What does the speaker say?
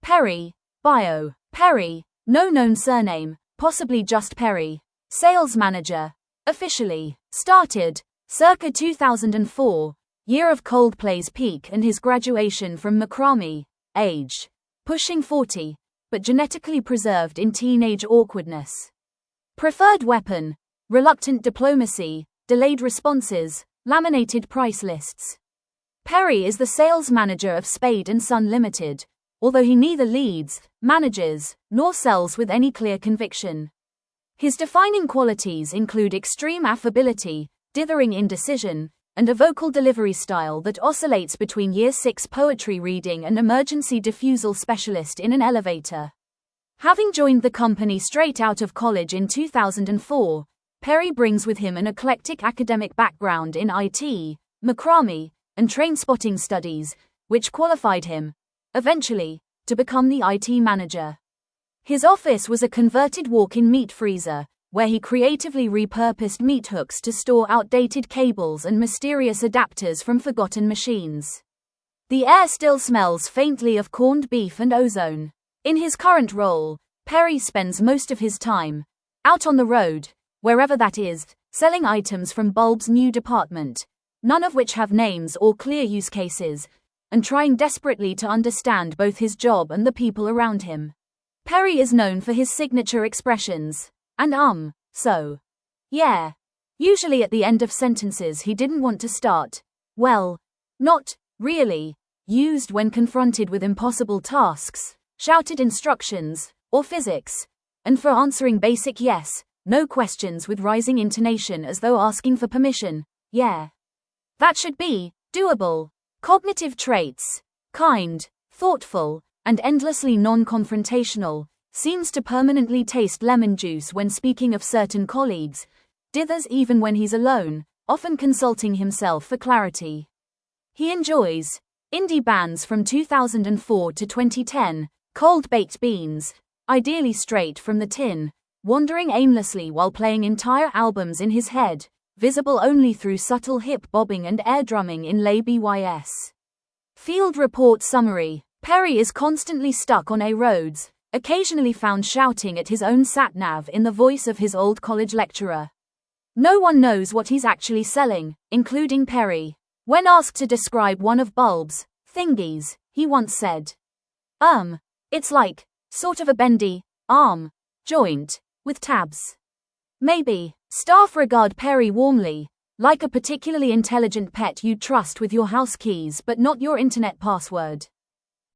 Perry. Bio. Perry. No known surname, possibly just Perry. Sales manager. Officially. Started. Circa 2004. Year of Coldplay's peak and his graduation from macrame. Age. Pushing 40, but genetically preserved in teenage awkwardness. Preferred weapon. Reluctant diplomacy, delayed responses, laminated price lists. Perry is the sales manager of Spade&sonLtd, although he neither leads, manages, nor sells with any clear conviction. His defining qualities include extreme affability, dithering indecision, and a vocal delivery style that oscillates between Year 6 poetry reading and emergency diffusal specialist in an elevator. Having joined the company straight out of college in 2004, Perry brings with him an eclectic academic background in IT, macrame, and train-spotting studies, which qualified him, eventually, to become the IT manager. His office was a converted walk-in meat freezer, where he creatively repurposed meat hooks to store outdated cables and mysterious adapters from forgotten machines. The air still smells faintly of corned beef and ozone. In his current role, Perry spends most of his time out on the road, wherever that is, selling items from Bulb's new department, none of which have names or clear use cases, and trying desperately to understand both his job and the people around him. Perry is known for his signature expressions, and so. Yeah. Usually at the end of sentences he didn't want to start. Well, not really. Used when confronted with impossible tasks, shouted instructions, or physics, and for answering basic yes, no questions with rising intonation as though asking for permission. Yeah. That should be doable. Cognitive traits. Kind, thoughtful, and endlessly non-confrontational. Seems to permanently taste lemon juice when speaking of certain colleagues, dithers even when he's alone, often consulting himself for clarity. He enjoys indie bands from 2004 to 2010, cold baked beans, ideally straight from the tin, wandering aimlessly while playing entire albums in his head, visible only through subtle hip bobbing and air drumming in lay BYS. Field report summary. Perry is constantly stuck on A roads, occasionally found shouting at his own sat-nav in the voice of his old college lecturer. No one knows what he's actually selling, including Perry. When asked to describe one of Bulb's thingies, he once said, it's like, sort of a bendy, arm, joint, with tabs. Maybe. Staff regard Perry warmly, like a particularly intelligent pet you'd trust with your house keys but not your internet password.